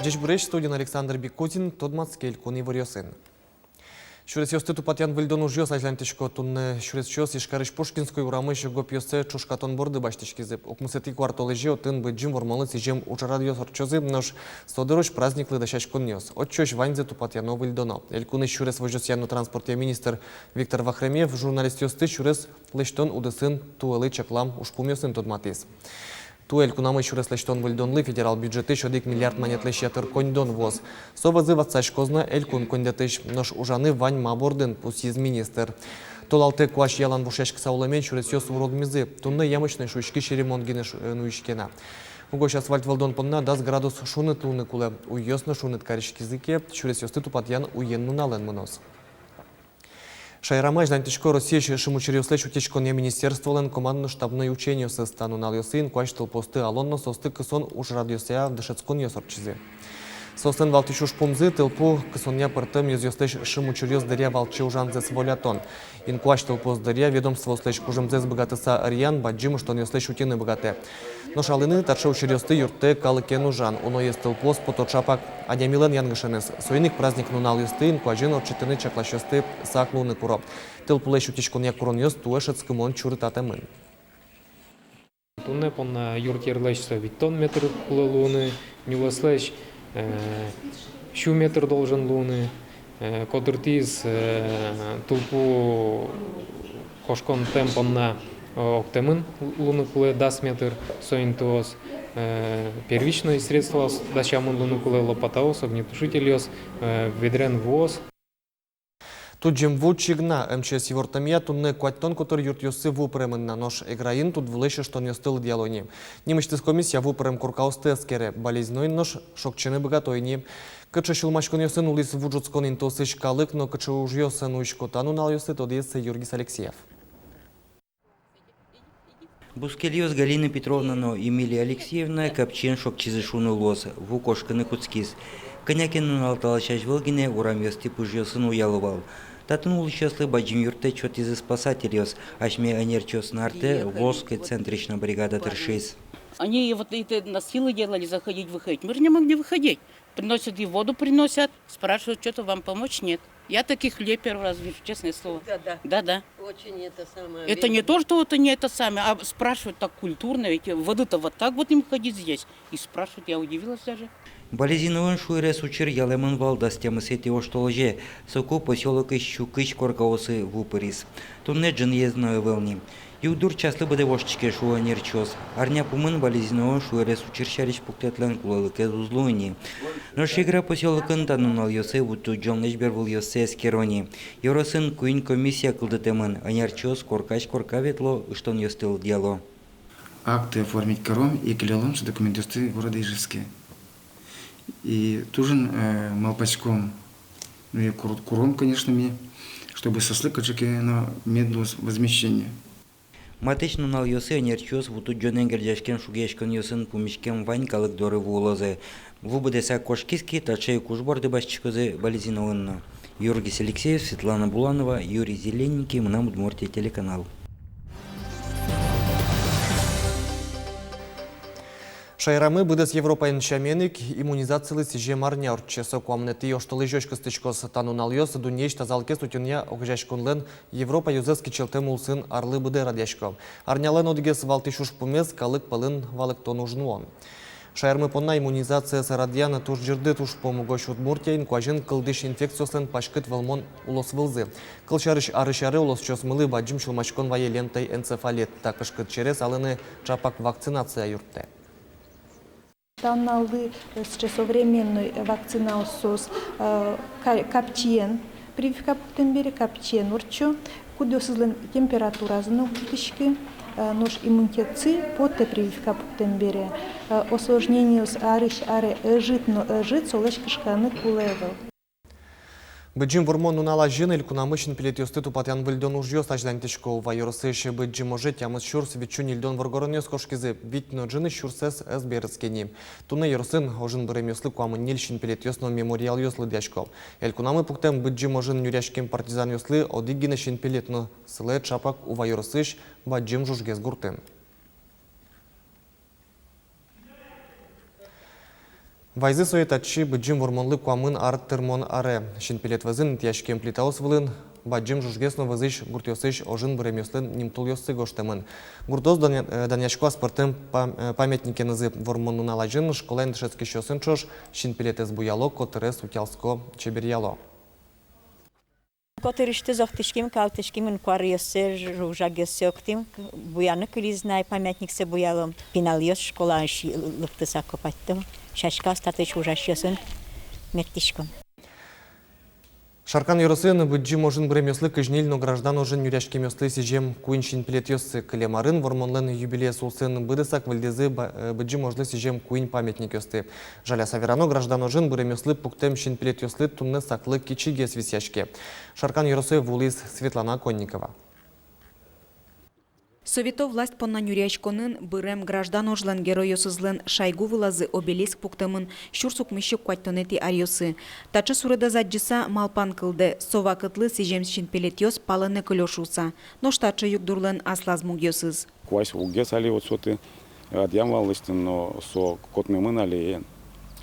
Здесь буреш студен Александр Бикутин, Тодмацкель, Куни Варьосен. Шурес ёсты тупатян вильдону жёс ажлантышко тунны шурес чёс ишкарыш Пушкинской урамыш гоп ёсты чушкатон борды баштышкизы. Окмусети кварталы жё тын бы джим вормалы сижем учарадио сорчозы нож содырош праздниклы дашашкон нёс. Отчёш ваньзе тупатяно вильдоно. Элькуны шурес вожосяну транспорте министр Виктор Вахремев журналист ёсты шурес лештон удысын туэлы чаклам ушпумёсын тодматис. Туэль кунамы шурес лештон вильдонлы федерал бюджеты шодик миллиард монет лещатыр коньдон воз. Совазы ватсаш козна элькун кондятыш нож ужаны вань мабордын пусиз министр. Толалты куаш ялан бушешк сауламен шурес ёс уродмизы. Тунны ямочный шучки шеремон гинеш нуишкена. Угош асфальт валдон понна 10 градус шуны тулны кулы. Уйосны шуны ткаришкизыке шурес ёсты тупатьян уенну нален мынос. Шайрама ждантышко Россия шимучерёслеч утечконе министерстволен командно-штабное учение со стану налёсын куаштыл посты алонно состы кысон уж радиосея в дышецкон ёсорчизе. Состен валтишуш пумзы тылпу кысоння пыртым ёзёслеч шимучерёс дыря валчы ужанзес волятон. Ин куаштыл пост дыря ведомство слеч кужымзес богатыса ариан баджим что ёслеч утины богате. Но шалыны тарша учерёсты юрте калыкен ужан. Уно естыл пост поточапак адямилен янгышенес. Сойник праздник нунал ёстын куажин отчитыны чаклашёсты саклуны куро. Тылпулеш утечконе курон ёст туэшец кымон чурытатемын. Тунне понна юртерлеч совиттон метр луны, нюваслеч щу метр должен луны, кодыртиз тулпу кошкон темпонна октемын луны куле 10 метр соинтоз, первичное средство дачамын луны куле лопатаос, огнетушитель ёс, ведрен воз. Тут жем вучигна МЧС Евортамия тунне куаттон, который юрт ёсы вупремен на нож играин тут влеще что не стыл диалони. Немечтис комиссия вупрем куркаусты эскере болезнной нож шокчены богатойни. Кычы шылмашкон ёсын улис вуджуцкон интосыш калык, но кычы уж ёсын уишкотану нал ёсы тодесы Юргис Алексеев. Бускельёс Галина Петровна, но Емелия Алексеевна, капчен шокчизышуны лоз, вукошканы куцкиз. Конякин алталашаш вылгине урам ёсты пужёсын уялывал. Татын улычаслы баджим юрте чот из спасатель ашме анерчос нарте воской центричная бригада тершис. Они вот это на силы делали заходить, выходить. Мы же не могли выходить. Приносят и воду приносят, спрашивают, что-то вам помочь, нет. Я таких хлеб первый раз вижу, честное слово. Да. Очень это самое. Это не то, что это не это самое, а спрашивают так культурно, ведь воду-то вот так вот им ходить здесь. И спрашивают, я удивилась даже. Болезинован шуйрес учер ялемын валда с темы сети оштолже, соку поселок ищу кыч коркаусы вупырис. Тунне джин ездной велни. Юдур часто буде вошчике шуа нерчос. Арня пумын болезинован шуйрес учер шарич пуктетлен кулалыке зузлуйни. Но шигра поселокын танунал йосе вуту джонлеш бервул йосе скерони. Йоросын куин комиссия кылдытемын, а нерчос коркач коркаветло, штон йостыл диало. Акты оформить кором и клялом, что документы города Ижевске. И тужен малпачком, ну и куром, конечно, мне, чтобы сослыкать на медное возмещение. Матечно нал йосе нерчос вуту джонен гердяшкен шугешкен йосын пумишкен вань калык доры вулозе. Вубудеса кошкиски тачей кушборды башчикозы болезиновынна. Юргис Алексеев, Светлана Буланова, Юрий Зеленники, Мнамудмуртия, телеканал. Шайрамы будес Европайын шаменик иммунизациялы сиже марня орчесо куамнети оштолы жёшкы стычкос танунал ёс дунейш тазалке сутюня огжашкунлен Европа юзески челтем улсын арлы буде радяшко. Арнялен одгес валтишуш пумез калык пылын валык тонужнуон. Шайрмы понна иммунизация сарадьяна туш жирды туш помогош Удмуртияин куажин кылдыш инфекциясын пашкыт валмон улос вылзы. Кылшарыш арышары улос чосмылы баджим шылмашкон вае лентай энцефалит. Такышкыт через алыны чапак вакцинация юртте. Данный современный вакцинал сос каптиен, прививка пуктенбери каптиен урчу, куда создан температура знак кишки, нож иммунитет поте прививка пуктенбери, осложнение с арыш аре жит солеш кишканы кулевел. Быджим вормон нунала жин или кунамышин пилет ёсты тупатян вильдон уж ёст ажлантишко вайоросыше быджим може тямыз шурс вичун ильдон варгорон ёс кошкизы витно джины шурсес эс берецкени. Туны ёрсын ожин бырем ёслы куамын нельшин пилет ёсно мемориал ёслы дяшко. Эль кунамы пуктем быджим ожин нюряшкем партизан ёслы одигинешин пилетно сыле чапак у вайоросыш баджим жужгез гуртын. Вайзы соетачи быджим вормонлы куамын арттырмон аре. Шинпилет вазын тяшкем плитаус вылын, баджим жужгесно вазыш гуртёсыш ожин бремёслын нимтул ёссы гоштемын. Гуртоз даняшко аспартым памятнике назы вормонун алажын школайн дышецки шосын чош шинпилет из буяло котырес утялско чеберьяло. Котырышты зохтышким, калтышким, кварьёсы, жужагёсёктим, буяны кылизнай памятниксе буялом. Пиналёс школа лыптыса копаттым. Шашка остатыч ужашёсын мектишком. Шаркан Йоросын быджим ожин бремёслы кыжнил, но граждан ожин юряшки мёслы сижем куин шинпилет ёссы кылемарын вормонлын юбилей сулсын быдысак вылдезы быджим ожлы сижем куин памятник ёсты. Жаля саверано граждан ожин бремёслы пуктем шинпилет ёслы тунны саклы кичиге свисяшке. Шаркан Йоросы вулис Светлана Конникова. Советов власть понна нюрячконын бырем граждан ожлан геройосызлен шайгу вылазы обелиск пуктамын щурсук мыщык куаттонети арьосы. Тачы сурыда заджиса малпан кылды, сова кытлы сижем шинпилетёс палыны кылёшуса. Но штачы югдурлен аслаз мугьосыз. Квайс угес али вот соты отъямвалыстын, но со котмемын али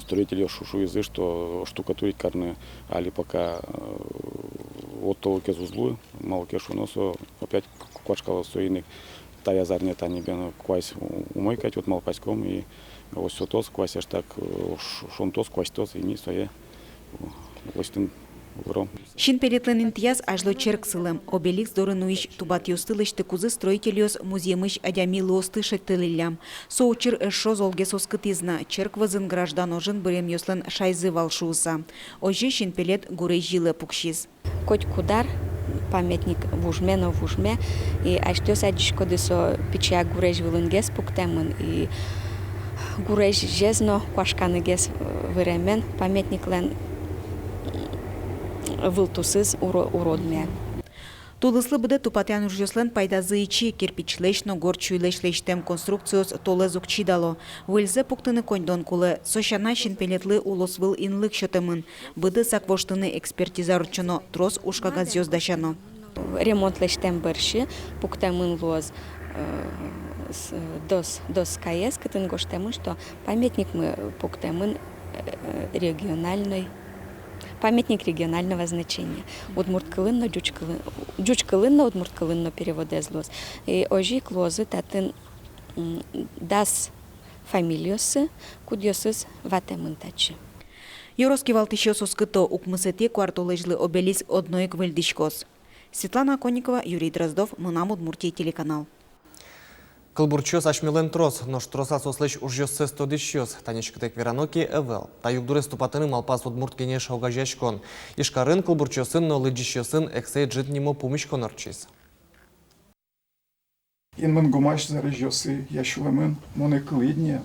строители шушу язы, что штукатурить карны али пока от того кезузлу, мало кешуно, со опять квачкало соиник тая зарнет они бен квайс умойкать вот малпаськом и вот все тос квасяш так шонтос квастос и не сое властын гром. Шинпилетлен интияз ажло черксылым. Обеликс дорынуич тубат ёстылышты кузы строительёс муземыш адями лосты шеттылылям. Соучыр эшо золге соскытизна. Черк вазын граждан ожин бырем ёслын шайзы валшуса. Ожи шинпилет гурей жилы пукшиз. Коть кудар памятник вужме, но вужме. И аштёс адишко десо пича гурей вылынгес пуктемын. И гурей жезно квашканыгес выремен памятник лен вылтусыз уродме. Тулыслы быды тупатян ужьослен пайдазы ичи кирпичлешно горчуйлешлештем конструкциос толы зукчидало. Выльзе пуктыны коньдон кулы, сощана шинпилетлы улосвыл инлык шотымын. Быды саквоштыны экспертиза ручено, трос ушкага звездашано. Ремонтлештем бырши, пуктемын лоз дос КС, кытын гоштемын, что памятник мы пуктемын региональный. Памятник регионального значения. Удмурткалынно, джучкалынно, удмурткалынно переводезлос. И ожи клозы татын дас фамилиосы, кудьосыз ватемынтачы. Юроски валтышёсус кыто укмысыте квартолыжлы обелиск одноек выльдишкос. Светлана Конникова, Юрий Дроздов, Мынам Удмуртия телеканал. Кылбурчёс ашмелен трос, но штроса сослыш уж ёссы стодищёс, танечкатек вераноки эвел. Та югдуры ступатыны малпас удмурт кенеш огажешкон. Ишкарын кылбурчёсын, но лыджищёсын эксей джит нимо пумишкон орчис. Инмын гумаш зарыжёсы яшулымын моны кылыдне.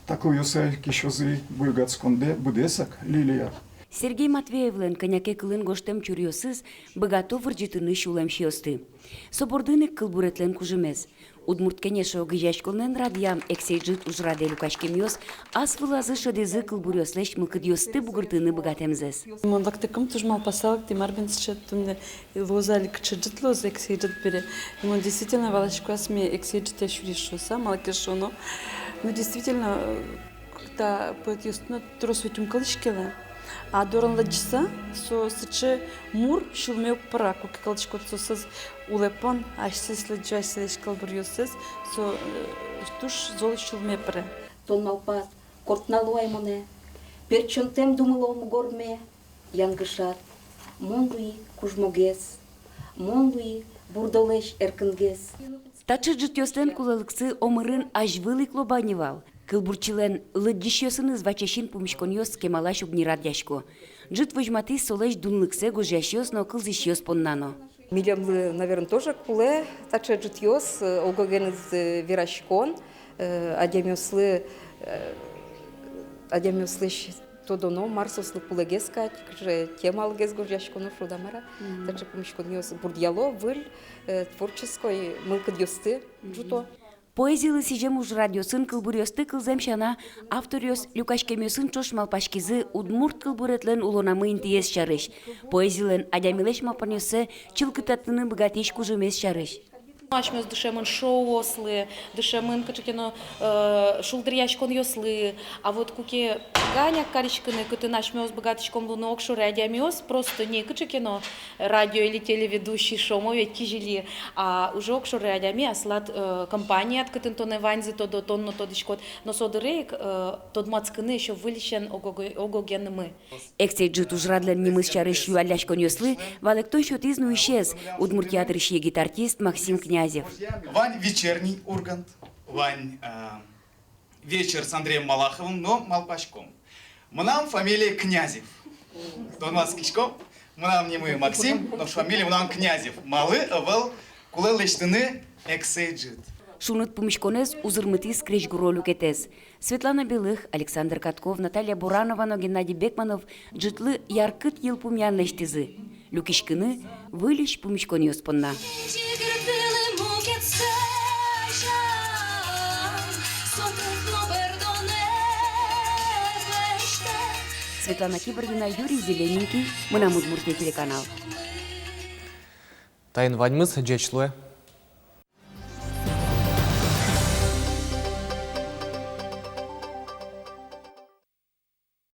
Такыл ёсы кишёзы буйгацконде будесак лилия. Сергей Матвеевлен коняке кылын гоштем чурьосыз богато вырджитыны шулем шиосты. Собордыны кылбуретлен кужемез. Удмурт кенеше огыжашколнен радиям эксейджит уж раде лукашкемьос, ас вылазы шодезы кылбурёслеш мылкыдьосты бугыртыны богатемзес. Монлактыкым тужмал посалок тимарбин счетумне лозали кчеджит лоз эксейджит бере. Ему действительно валашкас мне эксейджит я шуришоса, малкешоно. Но действительно, когда поэтьостно тросветум калышкела. А доран ладжиса, со сычы мур шулмеук пара, куки калчкот сосыз улепон, аш сес ладжай селеш калбурьосыз, со туш зол шулме пара. Толмалпас, кортналуай моне, перчонтем думалом горме, янгышат, монлуи кужмогес, монлуи бурдолеш эркынгес. Тачы джитьослен кулалыксы омырын аж вылык лобаневал. Кылбурчилен лыддишёсыны звачешин пумишконьос кемалаш угнирад яшко. Джит выжматы солеш дунлыксе гужашёс, но кылзишёс поннано. Милямлы, наверное, тоже куле, тачы джитьос, огогеныз вирашкон, адемёслы тодоно, марсослы кулегескать, темалгез гужашкону шудамара, тачы пумишконьос бурдьяло, выль, творческой мылкадьосты, джуто. Поэзиялы сижем уж радиосын кылбурьосты кылземшана, авториос люкашкемёсын чош малпашкизы удмурт кылбуретлен улонамы интиес шарыш. Поэзиялен адямилеш малпанёсы чылкытатыны богатеш кужемес шарыш. Ашмёс дышемын шоу ослы, дышемын кычыкено шулдрияшкон йослы, а вот куке ганяк каричканы, кыты нашмёс богатычком луны окшу радиомёс, просто не кычыкено радио или телеведущий шомо ведь кижили, а уже окшу радиоме аслат компания от кытын тоне ваньзы то до тонно то дичкот, но содырейк тот мацкыны еще вылещен огогеннымы. Эксей джит ужрадлен немыс чарыш юаляшкон йослы, валек той счет изну исчез, удмуртиатр гитартист Максим Князев. Вань вечерний Ургант, Вань вечер с Андреем Малаховым, но Малпачком. Мнам фамилия Князев. Донмас Кишков, мнам не мы Максим, но фамилия мнам Князев. Малы, авал, кулел лештыны, эксейджит. Шунут помешконез узырмытис кречгуролю кетез. Светлана Белых, Александр Катков, Наталья Буранова, но Геннадий Бекманов джитлы яркыт ел пумян лештизы. Люкишкыны вылещ помешкон йоспонна. Светлана Киборгина, Юрий Зелененький, Мынам Удмуртия телеканал. Тайын ваньмыз джечлуэ.